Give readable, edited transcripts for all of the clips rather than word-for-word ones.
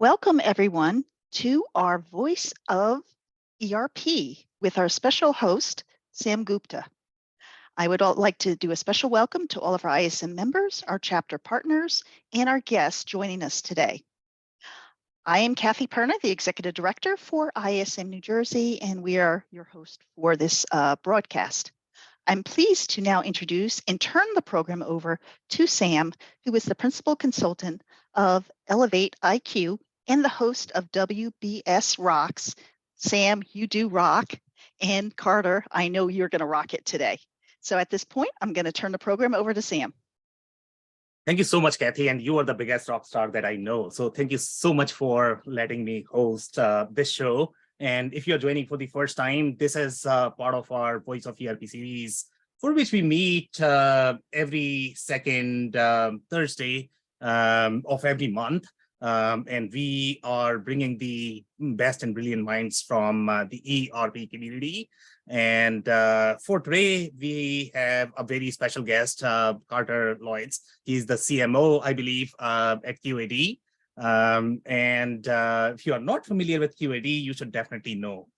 Welcome, everyone, to our Voice of ERP with our special host, Sam Gupta. I would like to do a special welcome to all of our ISM members, our chapter partners, and our guests joining us today. I am Kathy Perna, the Executive Director for ISM New Jersey, and we are your host for this broadcast. I'm pleased to now introduce and turn the program over to Sam, who is the Principal Consultant of ElevatIQ and the host of WBSRocks. Sam, you do rock. And Carter, I know you're going to rock it today. So at this point, I'm going to turn the program over to Sam. Thank you so much, Kathy. And you are the biggest rock star that I know. So thank you so much for letting me host this show. And if you're joining for the first time, this is part of our Voice of ERP series, for which we meet every second Thursday of every month. And we are bringing the best and brilliant minds from the ERP community. And for today, we have a very special guest, Carter Llyods. He's the CMO, I believe, at QAD. And if you are not familiar with QAD, you should definitely know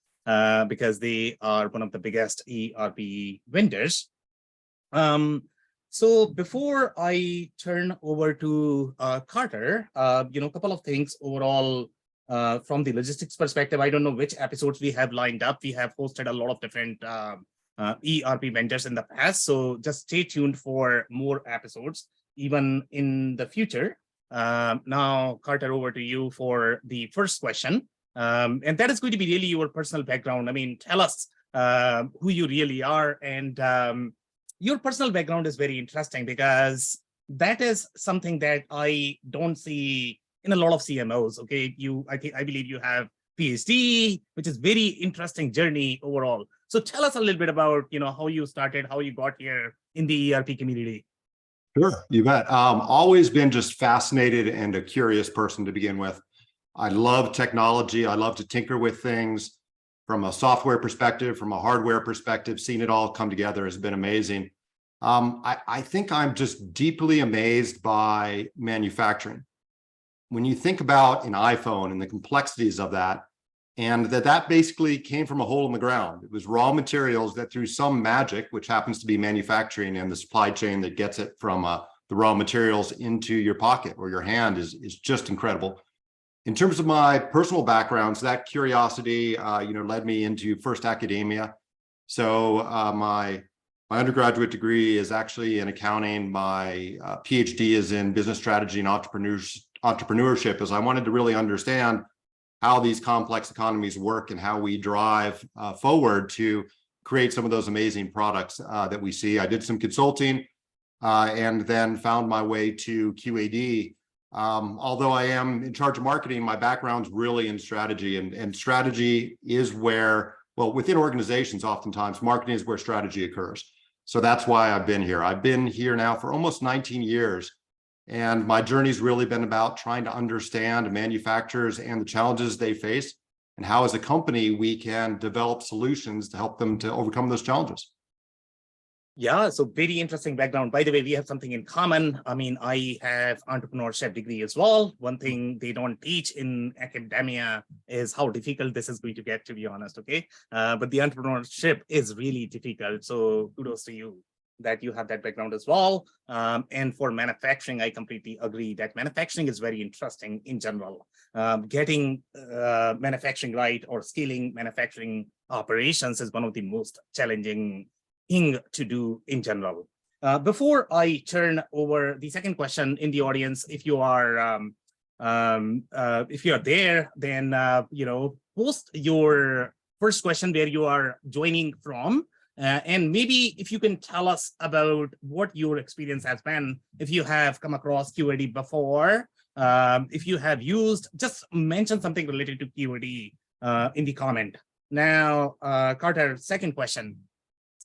because they are one of the biggest ERP vendors. So before I turn over to Carter, a couple of things overall from the logistics perspective. I don't know which episodes we have lined up. We have hosted a lot of different ERP vendors in the past. So just stay tuned for more episodes, even in the future. Now, Carter, over to you for the first question. And that is going to be really your personal background. I mean, tell us who you really are. And your personal background is very interesting because that is something that I don't see in a lot of CMOs. Okay, I believe you have PhD, which is very interesting journey overall. So tell us a little bit about how you started, how you got here in the ERP community. Sure, you bet. Always been just fascinated and a curious person to begin with. I love technology. I love to tinker with things from a software perspective, from a hardware perspective. Seeing it all come together has been amazing. I think I'm just deeply amazed by manufacturing. When you think about an iPhone and the complexities of that, and that basically came from a hole in the ground. It was raw materials that through some magic, which happens to be manufacturing and the supply chain that gets it from the raw materials into your pocket or your hand is just incredible. In terms of my personal backgrounds, that curiosity, led me into first academia. So my undergraduate degree is actually in accounting. My PhD is in business strategy and entrepreneurship, as I wanted to really understand how these complex economies work and how we drive forward to create some of those amazing products that we see. I did some consulting and then found my way to QAD. Although I am in charge of marketing, my background's really in strategy, and strategy is where, well, within organizations, oftentimes marketing is where strategy occurs. So that's why I've been here. I've been here now for almost 19 years. And my journey's really been about trying to understand manufacturers and the challenges they face and how as a company we can develop solutions to help them to overcome those challenges. Yeah, so very interesting background. By the way, we have something in common. I mean, I have entrepreneurship degree as well. One thing they don't teach in academia is how difficult this is going to get, to be honest, okay? But the entrepreneurship is really difficult. So kudos to you that you have that background as well. And for manufacturing, I completely agree that manufacturing is very interesting in general. Getting manufacturing right or scaling manufacturing operations is one of the most challenging thing to do in general. Before I turn over the second question in the audience, if you are there, then post your first question where you are joining from. And maybe if you can tell us about what your experience has been, if you have come across QAD before, if you have used, just mention something related to QAD in the comment. Now, Carter, second question.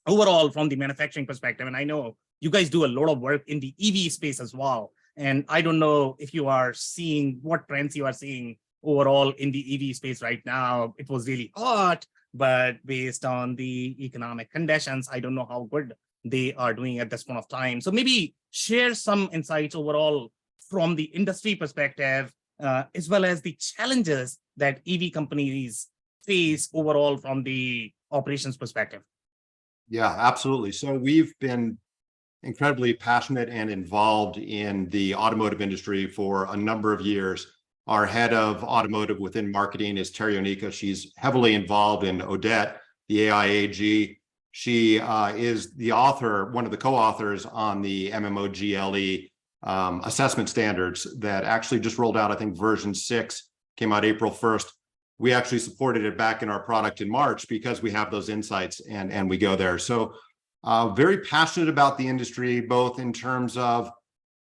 Overall, from the manufacturing perspective, and I know you guys do a lot of work in the EV space as well. And I don't know if you are seeing what trends you are seeing overall in the EV space right now. It was really hot, but based on the economic conditions, I don't know how good they are doing at this point of time. So maybe share some insights overall from the industry perspective as well as the challenges that EV companies face overall from the operations perspective. Yeah, absolutely. So we've been incredibly passionate and involved in the automotive industry for a number of years. Our head of automotive within marketing is Terry Onika. She's heavily involved in Odette, the AIAG. She is the author, one of the co-authors on the MMOGLE assessment standards that actually just rolled out. I think version 6 came out April 1st. We actually supported it back in our product in March because we have those insights and we go there. So very passionate about the industry, both in terms of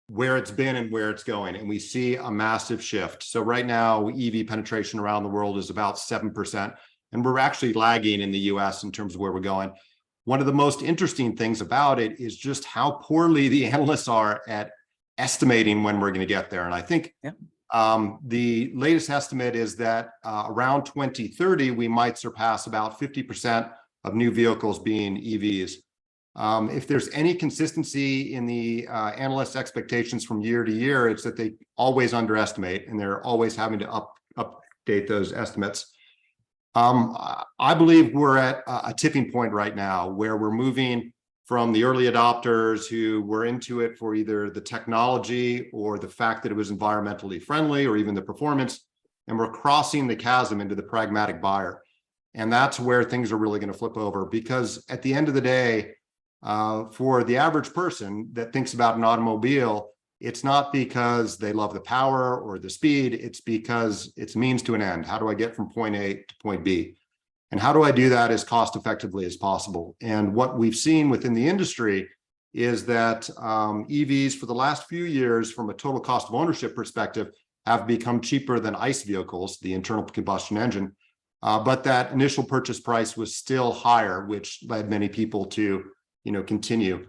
where it's been and where it's going. And we see a massive shift. So right now, EV penetration around the world is about 7%. And we're actually lagging in the US in terms of where we're going. One of the most interesting things about it is just how poorly the analysts are at estimating when we're going to get there. And I think the latest estimate is that around 2030, we might surpass about 50% of new vehicles being EVs. If there's any consistency in the analysts' expectations from year to year, it's that they always underestimate and they're always having to update those estimates. I believe we're at a tipping point right now where we're moving from the early adopters who were into it for either the technology or the fact that it was environmentally friendly or even the performance, and we're crossing the chasm into the pragmatic buyer. And that's where things are really going to flip over, because at the end of the day, for the average person that thinks about an automobile, it's not because they love the power or the speed, it's because it's means to an end. How do I get from point A to point B? And how do I do that as cost effectively as possible? And what we've seen within the industry is that EVs for the last few years, from a total cost of ownership perspective, have become cheaper than ICE vehicles, the internal combustion engine. But that initial purchase price was still higher, which led many people to continue.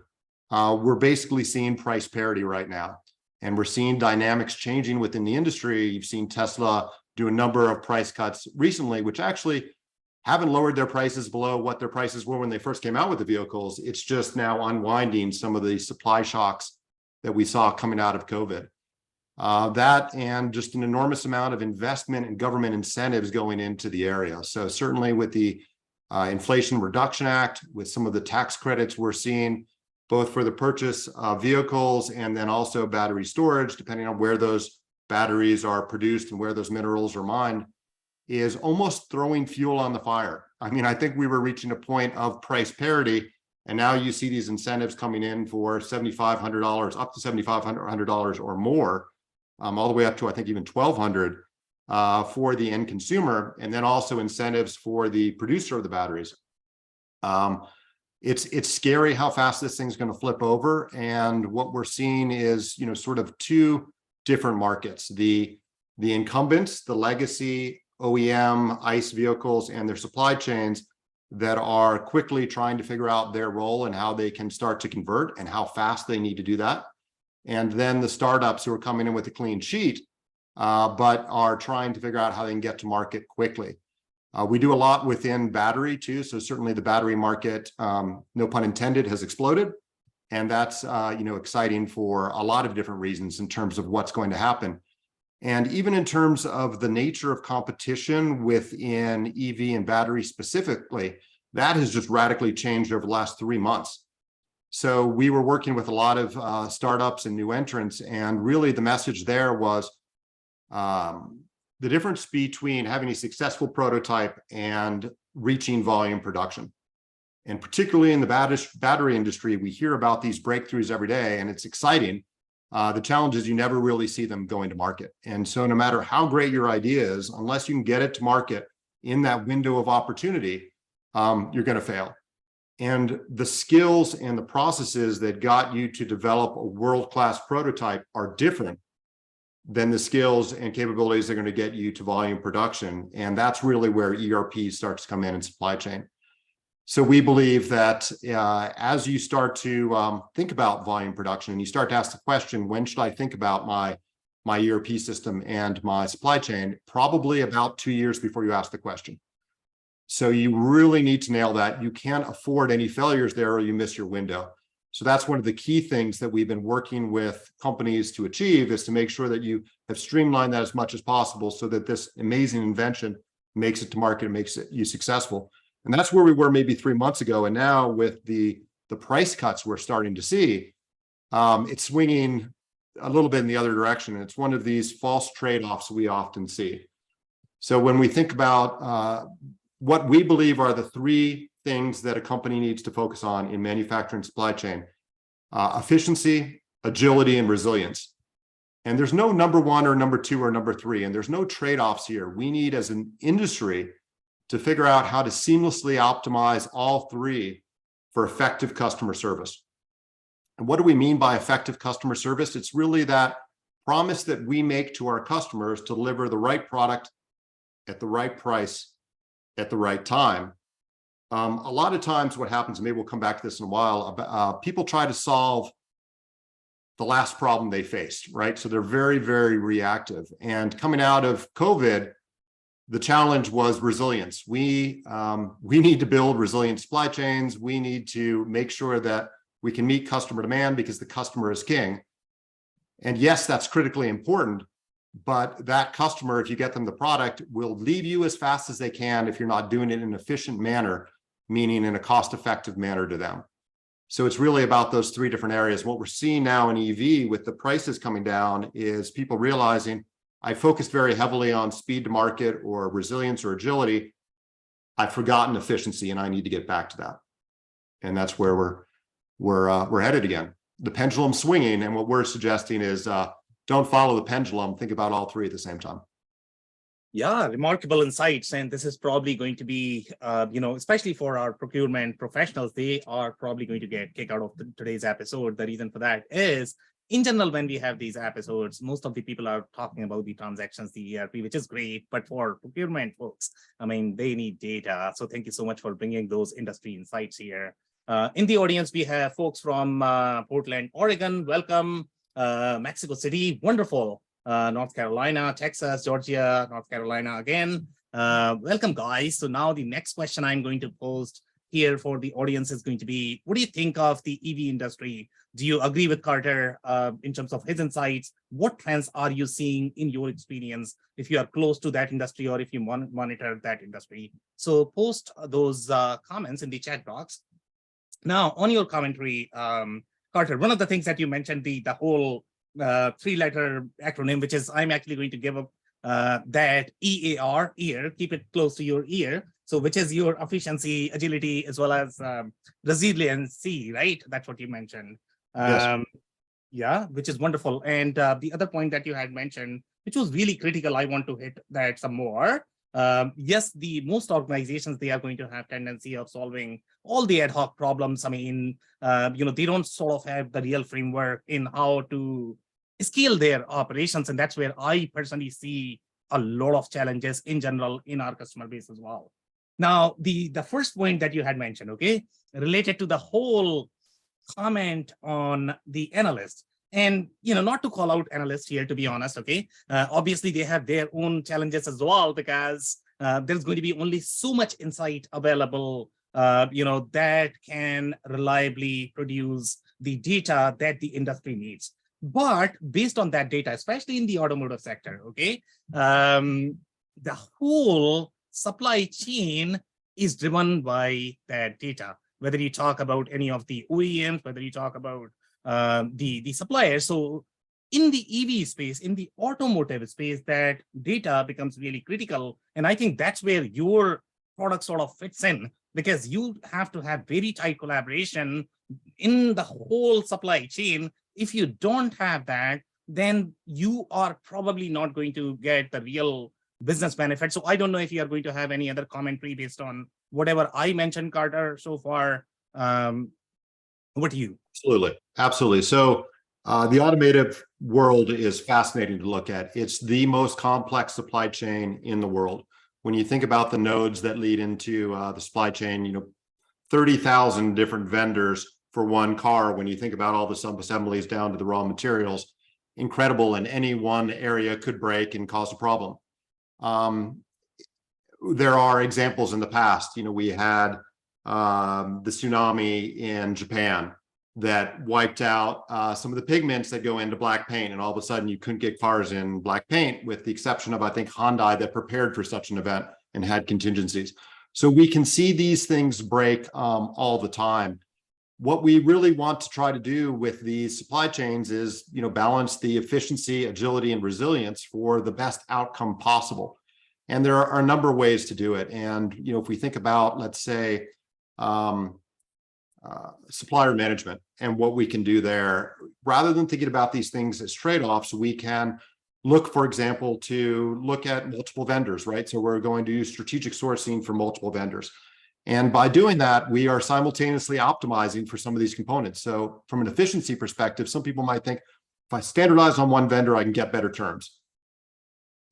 We're basically seeing price parity right now, and we're seeing dynamics changing within the industry. You've seen Tesla do a number of price cuts recently, which actually haven't lowered their prices below what their prices were when they first came out with the vehicles. It's just now unwinding some of the supply shocks that we saw coming out of COVID. That and just an enormous amount of investment and government incentives going into the area. So certainly with the Inflation Reduction Act, with some of the tax credits we're seeing, both for the purchase of vehicles and then also battery storage, depending on where those batteries are produced and where those minerals are mined, is almost throwing fuel on the fire. I mean, I think we were reaching a point of price parity, and now you see these incentives coming in for $7,500, up to $7,500 or more, all the way up to, I think, even $1,200 for the end consumer, and then also incentives for the producer of the batteries. It's scary how fast this thing's going to flip over, and what we're seeing is, sort of two different markets: the incumbents, the legacy OEM ICE vehicles and their supply chains that are quickly trying to figure out their role and how they can start to convert and how fast they need to do that. And then the startups who are coming in with a clean sheet, but are trying to figure out how they can get to market quickly. We do a lot within battery too. So certainly the battery market, no pun intended, has exploded. And that's, exciting for a lot of different reasons in terms of what's going to happen. And even in terms of the nature of competition within EV and battery specifically, that has just radically changed over the last 3 months. So we were working with a lot of startups and new entrants, and really the message there was the difference between having a successful prototype and reaching volume production. And particularly in the battery industry, we hear about these breakthroughs every day, and it's exciting. The challenge is you never really see them going to market. And so no matter how great your idea is, unless you can get it to market in that window of opportunity, you're going to fail. And the skills and the processes that got you to develop a world-class prototype are different than the skills and capabilities that are going to get you to volume production. And that's really where ERP starts to come in supply chain. So we believe that as you start to think about volume production and you start to ask the question, when should I think about my ERP system and my supply chain? Probably about 2 years before you ask the question. So you really need to nail that. You can't afford any failures there or you miss your window. So that's one of the key things that we've been working with companies to achieve, is to make sure that you have streamlined that as much as possible so that this amazing invention makes it to market and makes you successful. And that's where we were maybe 3 months ago. And now with the price cuts we're starting to see, it's swinging a little bit in the other direction. And it's one of these false trade-offs we often see. So when we think about what we believe are the 3 things that a company needs to focus on in manufacturing supply chain: efficiency, agility, and resilience. And there's no number 1 or number 2 or number 3, and there's no trade-offs here. We need, as an industry, to figure out how to seamlessly optimize all 3 for effective customer service. And what do we mean by effective customer service? It's really that promise that we make to our customers to deliver the right product at the right price at the right time. A lot of times what happens, and maybe we'll come back to this in a while, people try to solve the last problem they faced, right? So they're very, very reactive. And coming out of COVID, the challenge was resilience. We need to build resilient supply chains. We need to make sure that we can meet customer demand, because the customer is king. And yes, that's critically important, but that customer, if you get them the product, will leave you as fast as they can if you're not doing it in an efficient manner, meaning in a cost-effective manner to them. So it's really about those 3 different areas. What we're seeing now in EV with the prices coming down is people realizing, I focused very heavily on speed to market or resilience or agility. I've forgotten efficiency, and I need to get back to that. And that's where we're headed again. The pendulum's swinging, and what we're suggesting is don't follow the pendulum. Think about all 3 at the same time. Yeah, remarkable insights. And this is probably going to be, especially for our procurement professionals, they are probably going to get kicked out of today's episode. The reason for that is, in general, when we have these episodes, most of the people are talking about the transactions, the ERP, which is great. But for procurement folks, I mean, they need data. So thank you so much for bringing those industry insights here. In the audience, we have folks from Portland, Oregon. Welcome. Mexico City, wonderful. North Carolina, Texas, Georgia, North Carolina again. Welcome, guys. So now the next question I'm going to pose here for the audience is going to be, what do you think of the EV industry? Do you agree with Carter in terms of his insights? What trends are you seeing in your experience if you are close to that industry or if you monitor that industry? So post those comments in the chat box. Now, on your commentary, Carter, one of the things that you mentioned, the whole 3-letter acronym, which is, I'm actually going to give up that EAR, ear, keep it close to your ear. So which is your efficiency, agility, as well as resiliency, right? That's what you mentioned. Yes. Yeah, which is wonderful. And the other point that you had mentioned, which was really critical, I want to hit that some more. Yes, most organizations, they are going to have tendency of solving all the ad hoc problems. I mean, they don't sort of have the real framework in how to scale their operations. And that's where I personally see a lot of challenges in general in our customer base as well. Now, the first point that you had mentioned, okay, related to the whole comment on the analyst. And, not to call out analysts here, to be honest, okay, obviously they have their own challenges as well, because there's going to be only so much insight available, that can reliably produce the data that the industry needs. But based on that data, especially in the automotive sector, okay, the whole supply chain is driven by that data, whether you talk about any of the OEMs, whether you talk about the suppliers. So in the EV space, in the automotive space, that data becomes really critical. And I think that's where your product sort of fits in, because you have to have very tight collaboration in the whole supply chain. If you don't have that, then you are probably not going to get the real business benefit. So I don't know if you are going to have any other commentary based on whatever I mentioned, Carter, so far. What do you? Absolutely. So the automotive world is fascinating to look at. It's the most complex supply chain in the world. When you think about the nodes that lead into the supply chain, 30,000 different vendors for one car. When you think about all the sub-assemblies down to the raw materials, incredible. And any one area could break and cause a problem. There are examples in the past. We had the tsunami in Japan, that wiped out some of the pigments that go into black paint. And all of a sudden you couldn't get cars in black paint, with the exception of, I think, Hyundai, that prepared for such an event and had contingencies. So we can see these things break all the time. What we really want to try to do with these supply chains is, balance the efficiency, agility, and resilience for the best outcome possible. And there are a number of ways to do it. And, if we think about, let's say, supplier management and what we can do there, rather than thinking about these things as trade-offs, we can look, for example, to look at multiple vendors, right? So we're going to use strategic sourcing for multiple vendors. And by doing that, we are simultaneously optimizing for some of these components. So from an efficiency perspective, some people might think, if I standardize on one vendor, I can get better terms.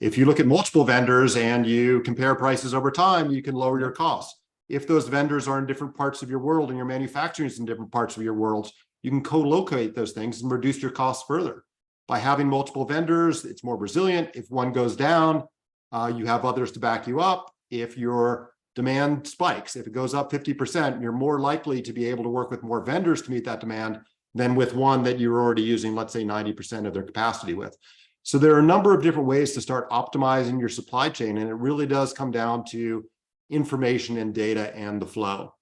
If you look at multiple vendors and you compare prices over time, you can lower your costs. If those vendors are in different parts of your world and your manufacturing is in different parts of your world, you can co-locate those things and reduce your costs further. By having multiple vendors, it's more resilient. If one goes down, you have others to back you up. If your demand spikes, if it goes up 50%, you're more likely to be able to work with more vendors to meet that demand than with one that you're already using, let's say, 90% of their capacity with. So there are a number of different ways to start optimizing your supply chain, and it really does come down to information and data and the flow.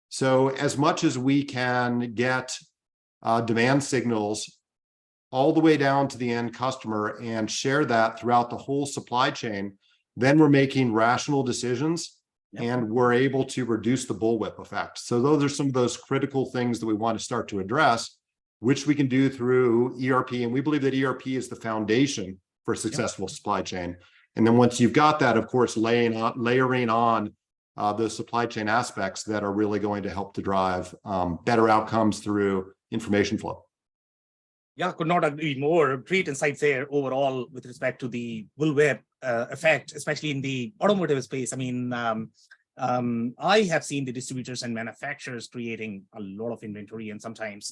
So as much as we can get demand signals all the way down to the end customer and share that throughout the whole supply chain, then we're making rational decisions. Yep. And we're able to reduce the bullwhip effect. So those are some of those critical things that we want to start to address, which we can do through ERP. And we believe that ERP is the foundation for a successful supply chain. And then once you've got that, of course, layering on those supply chain aspects that are really going to help to drive better outcomes through information flow. Yeah, could not agree more. Great insights there overall with respect to the bullwhip effect, especially in the automotive space. I mean, I have seen the distributors and manufacturers creating a lot of inventory, and sometimes,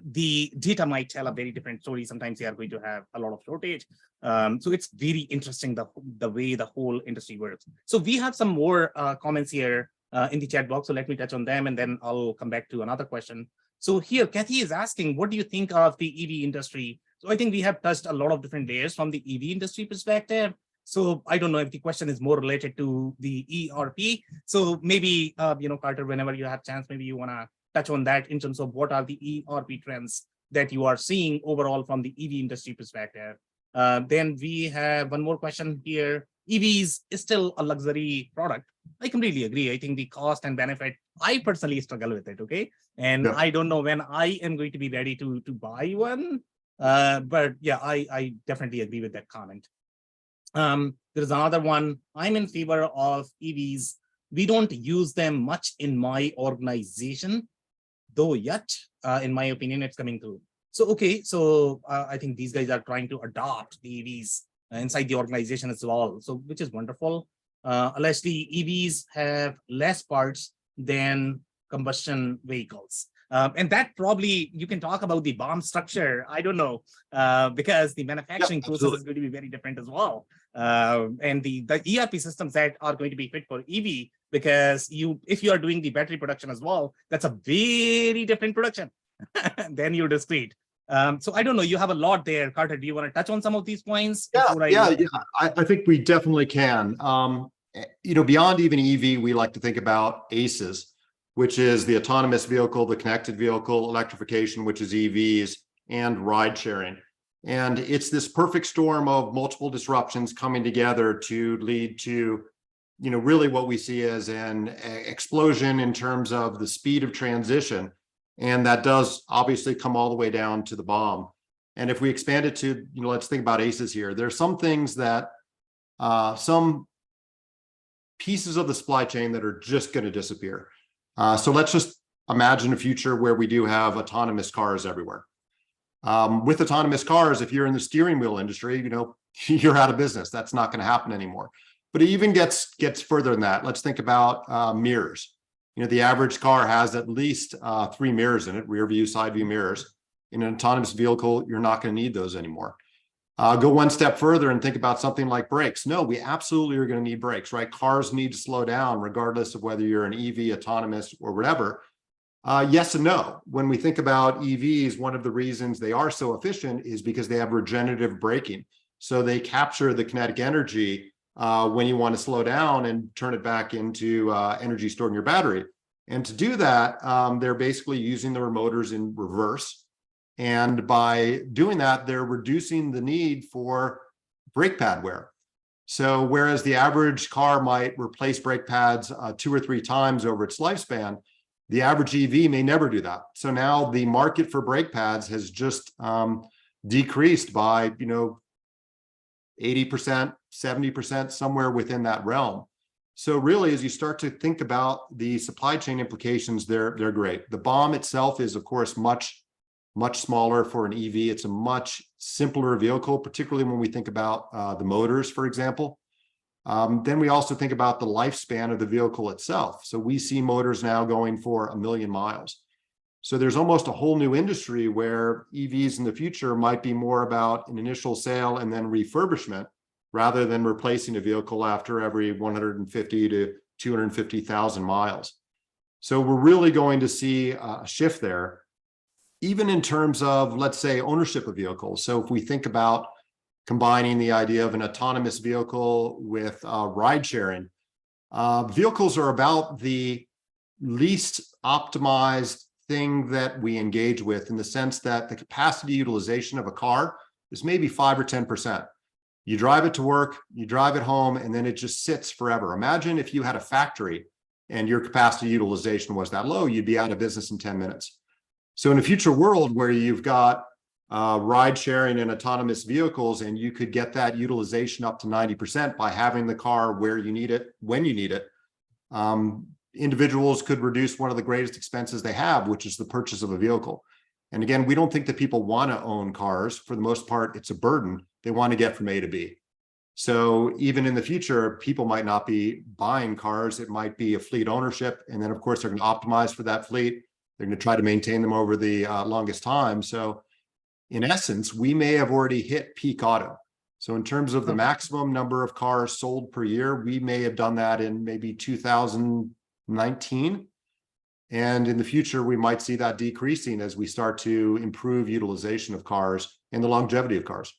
the data might tell a very different story. Sometimes they are going to have a lot of shortage. So it's very interesting the way the whole industry works. So we have some more comments here in the chat box. So let me touch on them, and then I'll come back to another question. So here, Kathy is asking, what do you think of the EV industry? So I think we have touched a lot of different layers from the EV industry perspective. So I don't know if the question is more related to the ERP. So maybe, Carter, whenever you have a chance, maybe you want to touch on that in terms of what are the ERP trends that you are seeing overall from the EV industry perspective. Then we have one more question here. EVs is still a luxury product. I completely agree. I think the cost and benefit, I personally struggle with it, okay? And yeah. I don't know when I am going to be ready to buy one. But yeah, I definitely agree with that comment. There's another one. I'm in favor of EVs. We don't use them much in my organization, though yet, in my opinion, it's coming through. So, okay, so I think these guys are trying to adopt the EVs inside the organization as well, so which is wonderful. Allegedly, EVs have less parts than combustion vehicles. And that probably, you can talk about the BOM structure, I don't know, because the manufacturing process is going to be very different as well. And the ERP systems that are going to be fit for EV, because if you are doing the battery production as well, that's a very different production than your discrete. So I don't know, you have a lot there. Carter, do you want to touch on some of these points? Yeah, I think we definitely can. Beyond even EV, we like to think about ACEs, which is the autonomous vehicle, the connected vehicle, electrification, which is EVs, and ride sharing. And it's this perfect storm of multiple disruptions coming together to lead to, really what we see as an explosion in terms of the speed of transition. And that does obviously come all the way down to the BOM. And if we expand it to, let's think about ACEs here. There are some things that, some pieces of the supply chain that are just going to disappear. So let's just imagine a future where we do have autonomous cars everywhere. With autonomous cars, if you're in the steering wheel industry, you're out of business. That's not going to happen anymore. But it even gets further than that. Let's think about mirrors. The average car has at least 3 mirrors in it, rear view, side view mirrors. In an autonomous vehicle, you're not going to need those anymore. Go one step further and think about something like brakes. No, we absolutely are going to need brakes, right? Cars need to slow down regardless of whether you're an EV, autonomous, or whatever. Yes and no. When we think about EVs, one of the reasons they are so efficient is because they have regenerative braking. So they capture the kinetic energy when you want to slow down and turn it back into energy stored in your battery. And to do that, they're basically using the motors in reverse. And by doing that, they're reducing the need for brake pad wear. So whereas the average car might replace brake pads 2 or 3 times over its lifespan, the average EV may never do that. So now the market for brake pads has just decreased by, 80%, 70%, somewhere within that realm. So really, as you start to think about the supply chain implications, they're great. The BOM itself is, of course, much smaller for an EV. It's a much simpler vehicle, particularly when we think about the motors, for example. Then we also think about the lifespan of the vehicle itself. So we see motors now going for 1 million miles. So there's almost a whole new industry where EVs in the future might be more about an initial sale and then refurbishment rather than replacing a vehicle after every 150 to 250,000 miles. So we're really going to see a shift there, even in terms of, let's say, ownership of vehicles. So if we think about combining the idea of an autonomous vehicle with ride sharing, vehicles are about the least optimized thing that we engage with, in the sense that the capacity utilization of a car is maybe 5 or 10%. You drive it to work, you drive it home, and then it just sits forever. Imagine if you had a factory and your capacity utilization was that low, you'd be out of business in 10 minutes. So in a future world where you've got ride sharing and autonomous vehicles, and you could get that utilization up to 90% by having the car where you need it, when you need it, individuals could reduce one of the greatest expenses they have, which is the purchase of a vehicle. And again, we don't think that people want to own cars. For the most part, it's a burden. They want to get from A to B. So even in the future, people might not be buying cars. It might be a fleet ownership. And then, of course, they're going to optimize for that fleet. They're going to try to maintain them over the longest time. So in essence, we may have already hit peak auto. So in terms of the maximum number of cars sold per year, we may have done that in maybe 2019. And in the future, we might see that decreasing as we start to improve utilization of cars and the longevity of cars.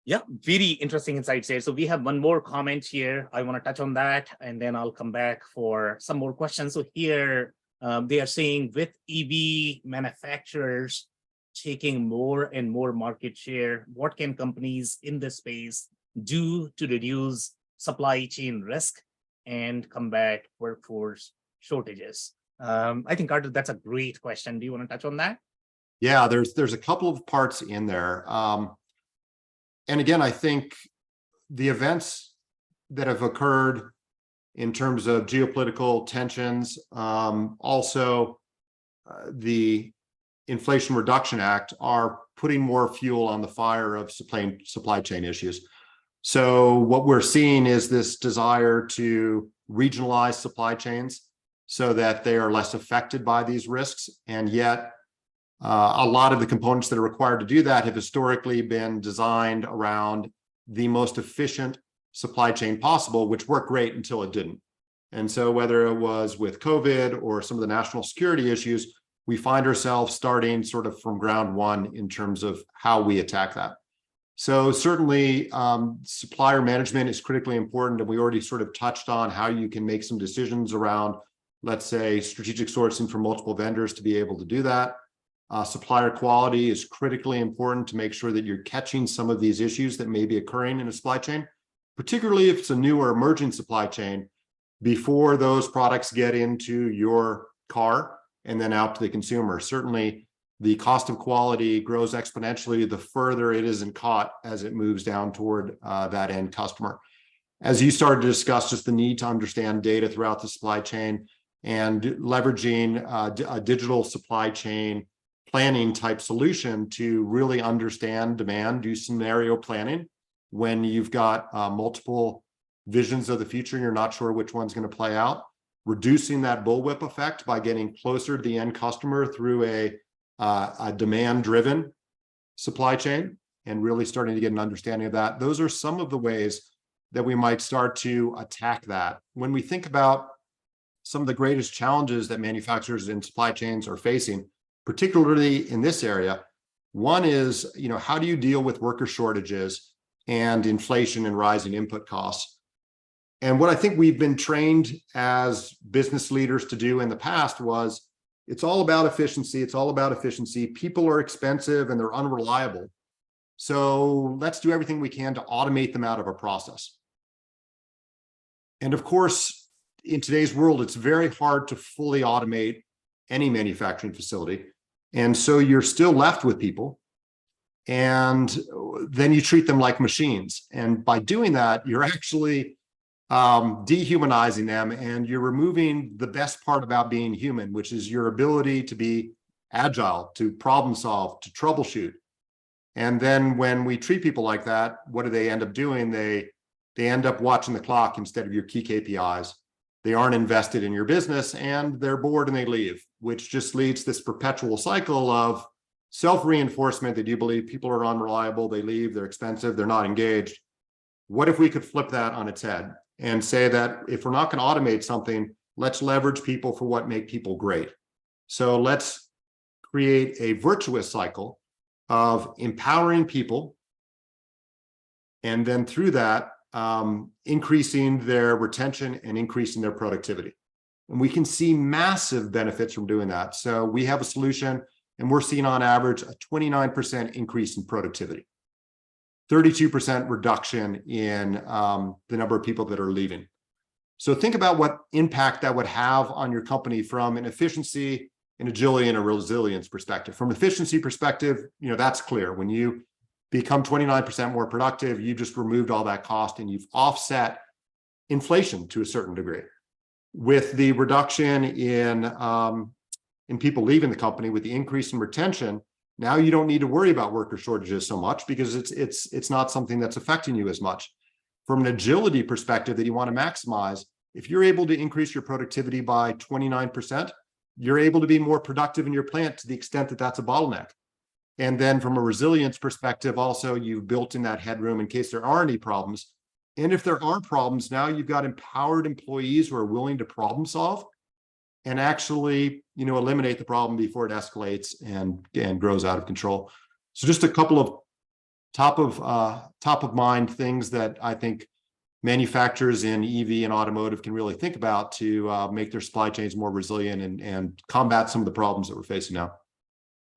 Yeah, very interesting insights there. So we have one more comment here. I want to touch on that, and then I'll come back for some more questions. So here they are saying, with EV manufacturers taking more and more market share, what can companies in this space do to reduce supply chain risk and combat workforce shortages? I think, Carter, that's a great question. Do you want to touch on that? Yeah, there's a couple of parts in there. And again, I think the events that have occurred in terms of geopolitical tensions, also the Inflation Reduction Act, are putting more fuel on the fire of supply chain issues. So what we're seeing is this desire to regionalize supply chains so that they are less affected by these risks. And yet a lot of the components that are required to do that have historically been designed around the most efficient supply chain possible, which worked great until it didn't. And so whether it was with COVID or some of the national security issues, we find ourselves starting sort of from ground one in terms of how we attack that. So certainly supplier management is critically important. And we already sort of touched on how you can make some decisions around, let's say, strategic sourcing from multiple vendors to be able to do that. Supplier quality is critically important to make sure that you're catching some of these issues that may be occurring in a supply chain, particularly if it's a new or emerging supply chain, before those products get into your car and then out to the consumer. Certainly, the cost of quality grows exponentially the further it isn't caught as it moves down toward that end customer. As you started to discuss, just the need to understand data throughout the supply chain and leveraging a digital supply chain planning type solution to really understand demand, do scenario planning when you've got multiple visions of the future and you're not sure which one's going to play out, reducing that bullwhip effect by getting closer to the end customer through a demand-driven supply chain and really starting to get an understanding of that. Those are some of the ways that we might start to attack that. When we think about some of the greatest challenges that manufacturers and supply chains are facing, particularly in this area. One is, how do you deal with worker shortages and inflation and rising input costs? And what I think we've been trained as business leaders to do in the past was, it's all about efficiency. It's all about efficiency. People are expensive and they're unreliable. So let's do everything we can to automate them out of our process. And of course, in today's world, it's very hard to fully automate any manufacturing facility. And so you're still left with people, and then you treat them like machines. And by doing that, you're actually dehumanizing them, and you're removing the best part about being human, which is your ability to be agile, to problem solve, to troubleshoot. And then when we treat people like that, what do they end up doing? They end up watching the clock instead of your key KPIs. They aren't invested in your business, and they're bored and they leave, which just leads this perpetual cycle of self-reinforcement that you believe people are unreliable, they leave, they're expensive, they're not engaged. What if we could flip that on its head and say that if we're not going to automate something, let's leverage people for what make people great. So let's create a virtuous cycle of empowering people, and then through that, increasing their retention and increasing their productivity. And we can see massive benefits from doing that. So we have a solution, and we're seeing on average a 29% increase in productivity, 32% reduction in the number of people that are leaving. So think about what impact that would have on your company from an efficiency, an agility, and a resilience perspective. From an efficiency perspective, that's clear. When you become 29% more productive, you just removed all that cost and you've offset inflation to a certain degree. With the reduction in people leaving the company, with the increase in retention, now you don't need to worry about worker shortages so much, because it's not something that's affecting you as much. From an agility perspective that you want to maximize, if you're able to increase your productivity by 29%, you're able to be more productive in your plant to the extent that that's a bottleneck. And then from a resilience perspective, also, you've built in that headroom in case there are any problems. And if there are problems, now you've got empowered employees who are willing to problem solve and actually, eliminate the problem before it escalates and grows out of control. So just a couple of top of mind things that I think manufacturers in EV and automotive can really think about to make their supply chains more resilient and combat some of the problems that we're facing now.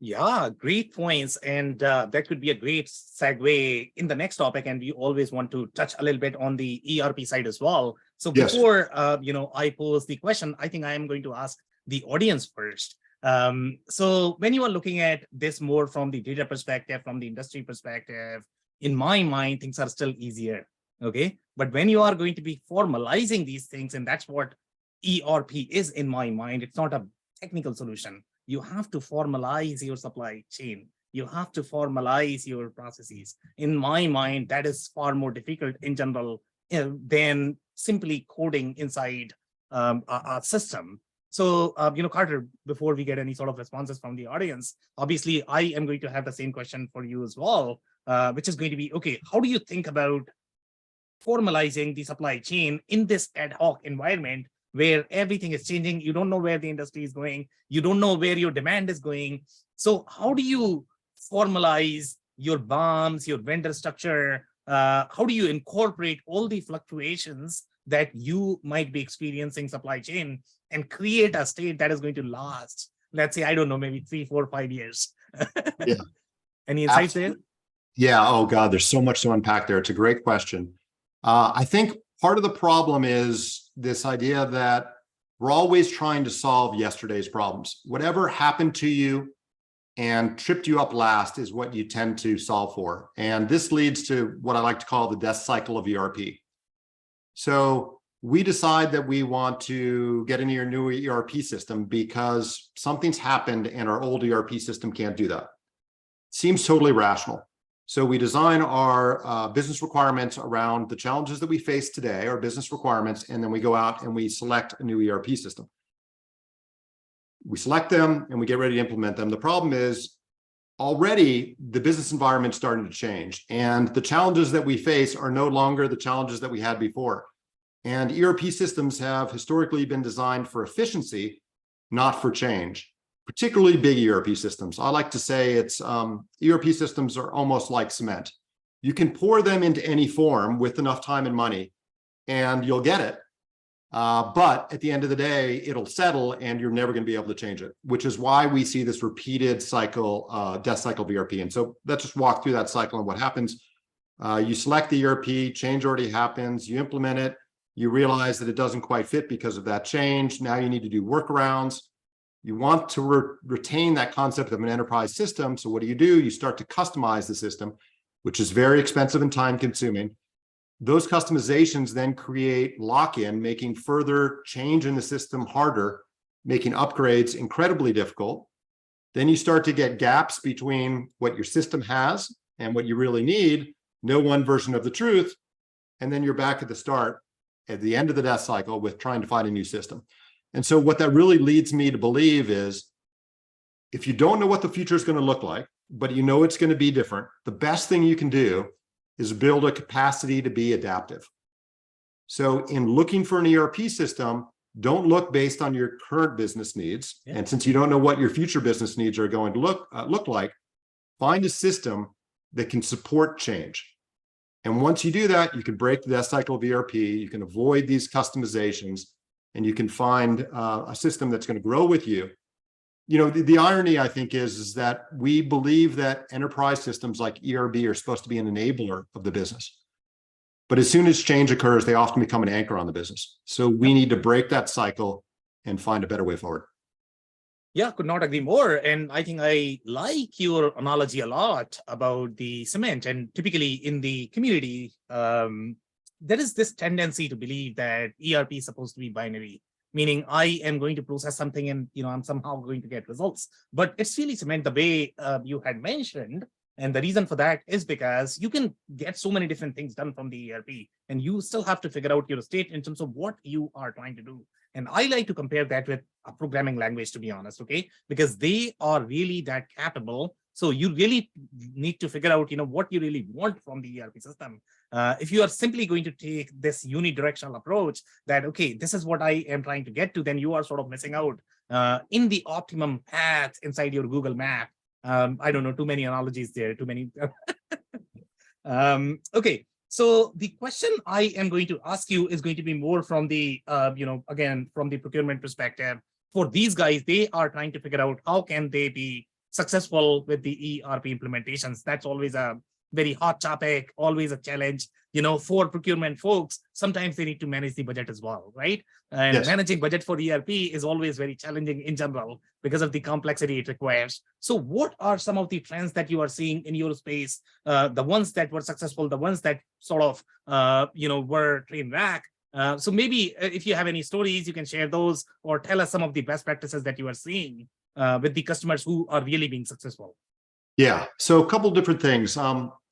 Yeah, great points. And that could be a great segue in the next topic. And we always want to touch a little bit on the ERP side as well. So Yes. before, I pose the question, I think I am going to ask the audience first. So when you are looking at this more from the data perspective, from the industry perspective, in my mind, things are still easier. Okay. But when you are going to be formalizing these things, and that's what ERP is in my mind, it's not a technical solution. You have to formalize your supply chain. You have to formalize your processes. In my mind, that is far more difficult in general than simply coding inside a system. So, Carter, before we get any sort of responses from the audience, obviously, I am going to have the same question for you as well, which is going to be, okay, how do you think about formalizing the supply chain in this ad hoc environment where everything is changing? You don't know where the industry is going. You don't know where your demand is going. So how do you formalize your BOMs, your vendor structure? How do you incorporate all the fluctuations that you might be experiencing supply chain and create a state that is going to last, let's say, I don't know, maybe 3, 4, 5 years? Yeah. Any insights there? Yeah. Oh God, there's so much to unpack there. It's a great question. I think part of the problem is this idea that we're always trying to solve yesterday's problems. Whatever happened to you and tripped you up last is what you tend to solve for. And this leads to what I like to call the death cycle of ERP. So we decide that we want to get into your new ERP system because something's happened and our old ERP system can't do that. Seems totally rational. So we design our business requirements around the challenges that we face today, our business requirements, and then we go out and we select a new ERP system. We select them and we get ready to implement them. The problem is already the business environment's starting to change, and the challenges that we face are no longer the challenges that we had before. And ERP systems have historically been designed for efficiency, not for change, particularly big ERP systems. I like to say it's ERP systems are almost like cement. You can pour them into any form with enough time and money, and you'll get it. But at the end of the day, it'll settle and you're never going to be able to change it, which is why we see this repeated cycle, death cycle of ERP. And so let's just walk through that cycle and what happens. You select the ERP, change already happens, you implement it, you realize that it doesn't quite fit because of that change. Now you need to do workarounds. You want to retain that concept of an enterprise system. So what do? You start to customize the system, which is very expensive and time consuming. Those customizations then create lock-in, making further change in the system harder, making upgrades incredibly difficult. Then you start to get gaps between what your system has and what you really need, no one version of the truth. And then you're back at the start, at the end of the death cycle, with trying to find a new system. And so what that really leads me to believe is, if you don't know what the future is going to look like, but you know it's going to be different, the best thing you can do is build a capacity to be adaptive. So in looking for an ERP system, don't look based on your current business needs. Yeah. And since you don't know what your future business needs are going to look like, find a system that can support change. And once you do that, you can break the death cycle of ERP, you can avoid these customizations, and you can find a system that's going to grow with you. You know, the irony, I think, is that we believe that enterprise systems like ERP are supposed to be an enabler of the business. But as soon as change occurs, they often become an anchor on the business. So we need to break that cycle and find a better way forward. Yeah, could not agree more. And I think I like your analogy a lot about the cement. And typically in the community, there is this tendency to believe that ERP is supposed to be binary, meaning I am going to process something and I'm somehow going to get results. But it's really cement the way you had mentioned. And the reason for that is because you can get so many different things done from the ERP, and you still have to figure out your state in terms of what you are trying to do. And I like to compare that with a programming language, to be honest, okay? Because they are really that capable. So you really need to figure out, what you really want from the ERP system. If you are simply going to take this unidirectional approach that, okay, this is what I am trying to get to, then you are sort of missing out in the optimum path inside your Google map. I don't know, too many analogies there, too many. Okay. So the question I am going to ask you is going to be more from the, again, from the procurement perspective. For these guys, they are trying to figure out how can they be successful with the ERP implementations. That's always a very hot topic, always a challenge. For procurement folks, sometimes they need to manage the budget as well, right? And yes, managing budget for ERP is always very challenging in general because of the complexity it requires. So what are some of the trends that you are seeing in your space? The ones that were successful, the ones that sort of, were train wreck. So maybe if you have any stories, you can share those or tell us some of the best practices that you are seeing with the customers who are really being successful. Yeah, so a couple different things.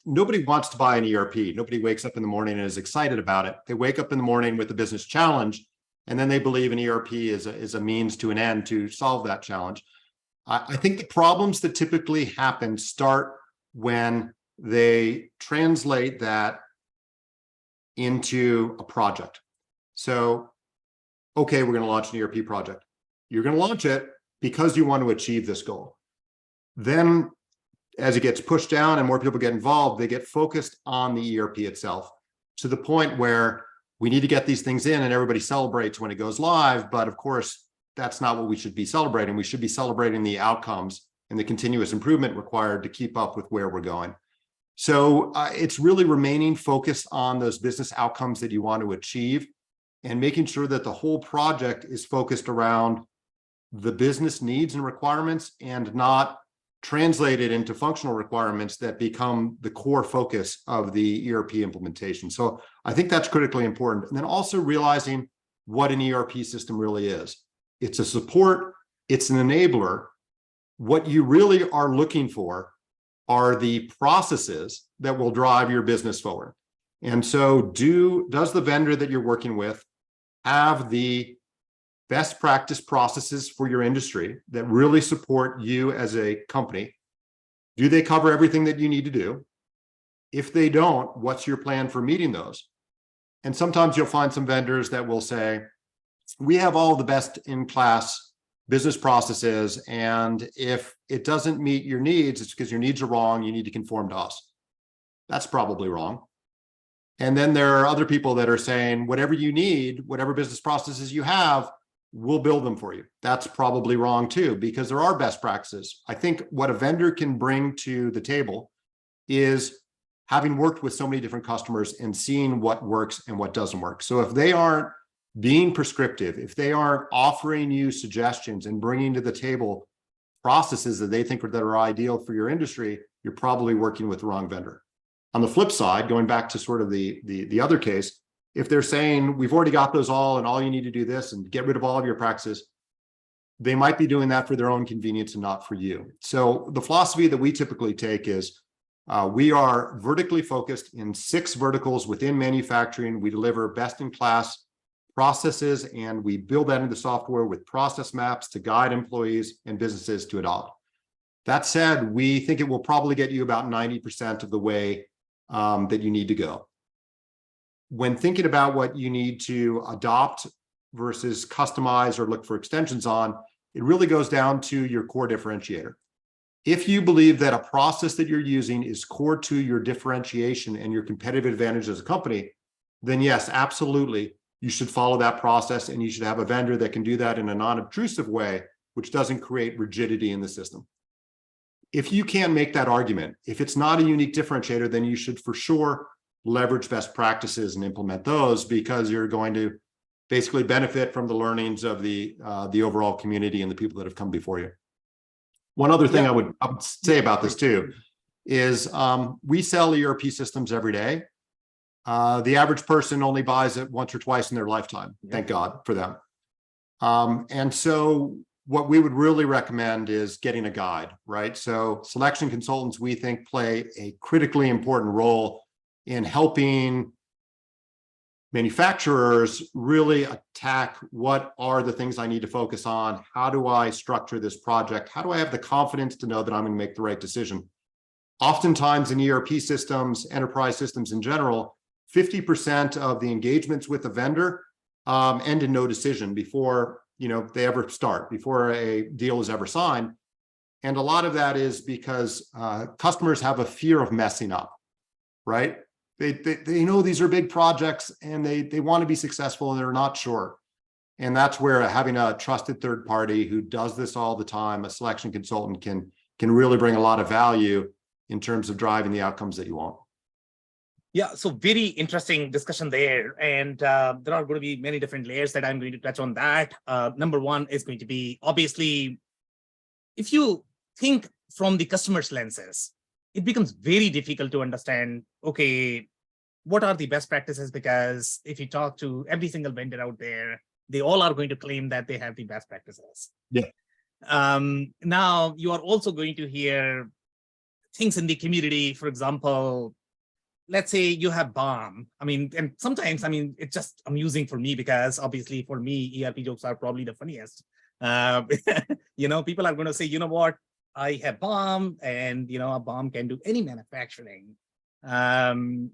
Nobody wants to buy an ERP. Nobody wakes up in the morning and is excited about it. They wake up in the morning with a business challenge, and then they believe an ERP is a means to an end to solve that challenge. I think the problems that typically happen start when they translate that into a project. So, okay, we're going to launch an ERP project. You're going to launch it because you want to achieve this goal. Then, as it gets pushed down and more people get involved, they get focused on the ERP itself, to the point where we need to get these things in and everybody celebrates when it goes live. But of course, that's not what we should be celebrating. We should be celebrating the outcomes and the continuous improvement required to keep up with where we're going. So it's really remaining focused on those business outcomes that you want to achieve and making sure that the whole project is focused around the business needs and requirements and not translated into functional requirements that become the core focus of the ERP implementation. So I think that's critically important. And then also realizing what an ERP system really is. It's a support, it's an enabler. What you really are looking for are the processes that will drive your business forward. And so does the vendor that you're working with have the best practice processes for your industry that really support you as a company? Do they cover everything that you need to do? If they don't, what's your plan for meeting those? And sometimes you'll find some vendors that will say, we have all the best in class business processes. And if it doesn't meet your needs, it's because your needs are wrong. You need to conform to us. That's probably wrong. And then there are other people that are saying, whatever you need, whatever business processes you have, we'll build them for you. That's probably wrong too, because there are best practices. I think what a vendor can bring to the table is having worked with so many different customers and seeing what works and what doesn't work. So if they aren't being prescriptive, if they aren't offering you suggestions and bringing to the table processes that they think that are ideal for your industry, you're probably working with the wrong vendor. On the flip side, going back to sort of the other case, if they're saying, we've already got those all and all you need to do this and get rid of all of your practices, they might be doing that for their own convenience and not for you. So the philosophy that we typically take is we are vertically focused in 6 verticals within manufacturing. We deliver best-in-class processes, and we build that into software with process maps to guide employees and businesses to adopt. That said, we think it will probably get you about 90% of the way that you need to go. When thinking about what you need to adopt versus customize or look for extensions on, it really goes down to your core differentiator. If you believe that a process that you're using is core to your differentiation and your competitive advantage as a company, then yes, absolutely, you should follow that process, and you should have a vendor that can do that in a non-obtrusive way, which doesn't create rigidity in the system. If you can't make that argument, if it's not a unique differentiator, then you should for sure leverage best practices and implement those, because you're going to basically benefit from the learnings of the overall community and the people that have come before you. One other thing I would say about this too is we sell ERP systems every day. The average person only buys it once or twice in their lifetime. Thank God for them. And so what we would really recommend is getting a guide, right? So selection consultants, we think, play a critically important role in helping manufacturers really attack what are the things I need to focus on. How do I structure this project? How do I have the confidence to know that I'm going to make the right decision? Oftentimes in ERP systems, enterprise systems in general, 50% of the engagements with a vendor end in no decision before they ever start, before a deal is ever signed. And a lot of that is because customers have a fear of messing up, right? They know these are big projects and they want to be successful and they're not sure. And that's where having a trusted third party who does this all the time, a selection consultant, can really bring a lot of value in terms of driving the outcomes that you want. Yeah, so very interesting discussion there. And there are going to be many different layers that I'm going to touch on that. Number one is going to be, obviously, if you think from the customer's lenses, it becomes very difficult to understand, okay, what are the best practices? Because if you talk to every single vendor out there, they all are going to claim that they have the best practices. Yeah. Now, you are also going to hear things in the community. For example, let's say you have BOM. And sometimes, it's just amusing for me because obviously for me, ERP jokes are probably the funniest. People are going to say, you know what? I have BOM, and a BOM can do any manufacturing. But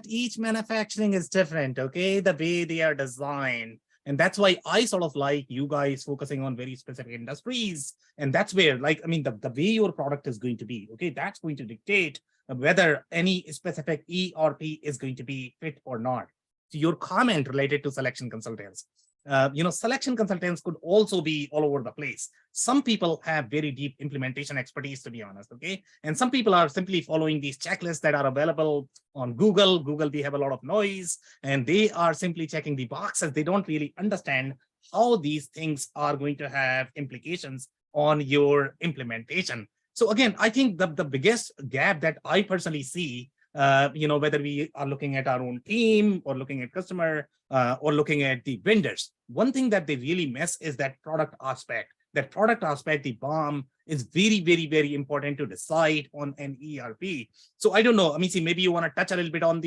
each manufacturing is different, okay? The way they are designed. And that's why I sort of like you guys focusing on very specific industries. And that's where, the way your product is going to be, okay, that's going to dictate whether any specific ERP is going to be fit or not. To your comment related to selection consultants, selection consultants could also be all over the place. Some people have very deep implementation expertise, to be honest, okay? And some people are simply following these checklists that are available on Google. Google, they have a lot of noise, and they are simply checking the boxes. They don't really understand how these things are going to have implications on your implementation. So again, I think the biggest gap that I personally see, whether we are looking at our own team or looking at customer or looking at the vendors, one thing that they really miss is that product aspect. That product aspect, the BOM, is very, very, very important to decide on an ERP. So I don't know, maybe you want to touch a little bit on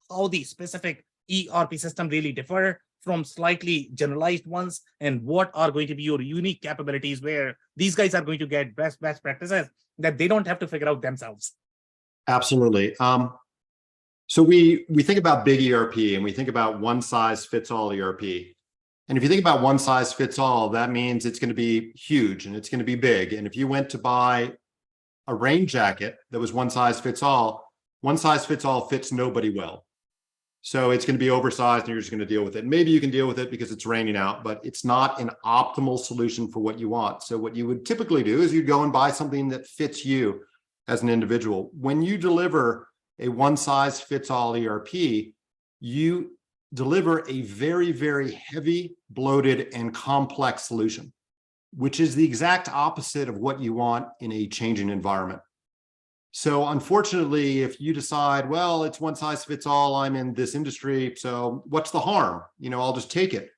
how the specific ERP system really differ from slightly generalized ones, and what are going to be your unique capabilities where these guys are going to get best practices that they don't have to figure out themselves. Absolutely. So we think about big ERP and we think about one size fits all ERP. And if you think about one size fits all, that means it's going to be huge and it's going to be big. And if you went to buy a rain jacket that was one size fits all fits nobody well. So it's going to be oversized and you're just going to deal with it. Maybe you can deal with it because it's raining out, but it's not an optimal solution for what you want. So what you would typically do is you'd go and buy something that fits you as an individual. When you deliver a one size fits all ERP, you deliver a very, very heavy, bloated, and complex solution, which is the exact opposite of what you want in a changing environment. So unfortunately, if you decide, well, it's one size fits all, I'm in this industry, so what's the harm? I'll just take it.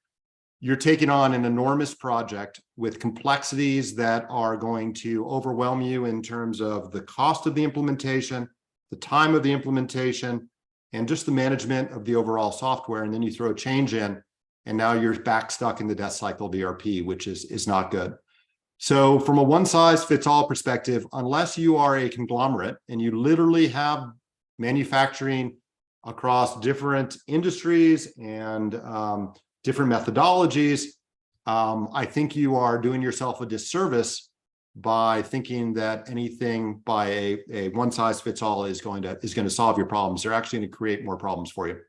You're taking on an enormous project with complexities that are going to overwhelm you in terms of the cost of the implementation, the time of the implementation, and just the management of the overall software. And then you throw a change in, and now you're back stuck in the death cycle of ERP, which is not good. So from a one size fits all perspective, unless you are a conglomerate and you literally have manufacturing across different industries and different methodologies, I think you are doing yourself a disservice by thinking that anything by a one size fits all is going to solve your problems. They're actually going to create more problems for you.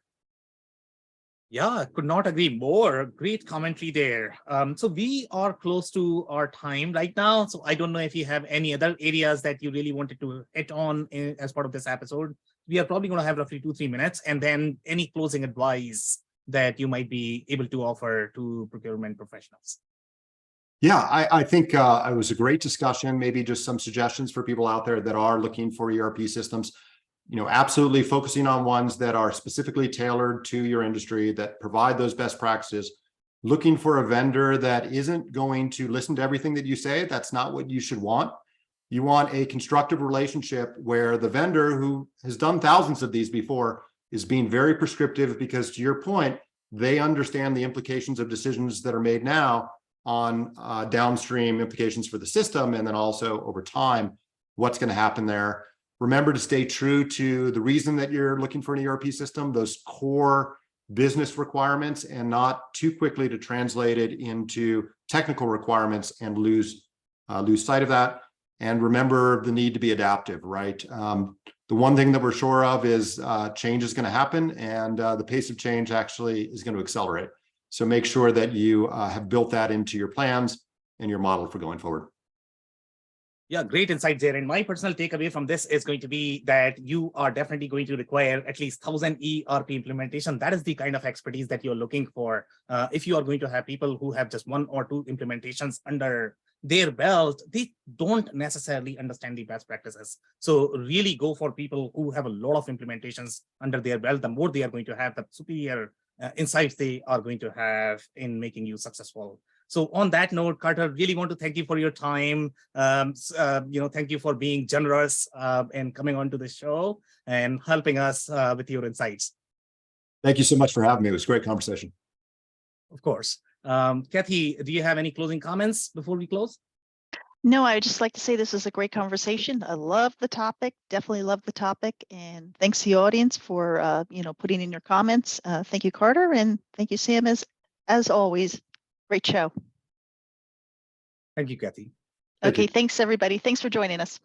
Yeah, could not agree more. Great commentary there. So we are close to our time right now. So I don't know if you have any other areas that you really wanted to hit on as part of this episode. We are probably going to have roughly 2-3 minutes, and then any closing advice that you might be able to offer to procurement professionals. Yeah, I think it was a great discussion. Maybe just some suggestions for people out there that are looking for ERP systems. Absolutely focusing on ones that are specifically tailored to your industry, that provide those best practices. Looking for a vendor that isn't going to listen to everything that you say. That's not what you should want. You want a constructive relationship where the vendor, who has done thousands of these before, is being very prescriptive, because to your point, they understand the implications of decisions that are made now on downstream implications for the system, and then also over time, what's going to happen there. Remember to stay true to the reason that you're looking for an ERP system, those core business requirements, and not too quickly to translate it into technical requirements and lose sight of that. And remember the need to be adaptive, right? The one thing that we're sure of is change is going to happen, and the pace of change actually is going to accelerate. So make sure that you have built that into your plans and your model for going forward. Yeah, great insight there. And my personal takeaway from this is going to be that you are definitely going to require at least 1,000 ERP implementation. That is the kind of expertise that you're looking for. If you are going to have people who have just 1 or 2 implementations under their belt, they don't necessarily understand the best practices. So really go for people who have a lot of implementations under their belt. The more they are going to have, the superior insights they are going to have in making you successful. So on that note, Carter, really want to thank you for your time. Thank you for being generous and coming on to the show and helping us with your insights. Thank you so much for having me. It was a great conversation. Of course. Kathy, do you have any closing comments before we close? No, I would just like to say this is a great conversation. I love the topic, definitely love the topic. And thanks to the audience for, putting in your comments. Thank you, Carter. And thank you, Sam, as always. Great show. Thank you, Kathy. Okay, thanks, everybody. Thanks for joining us.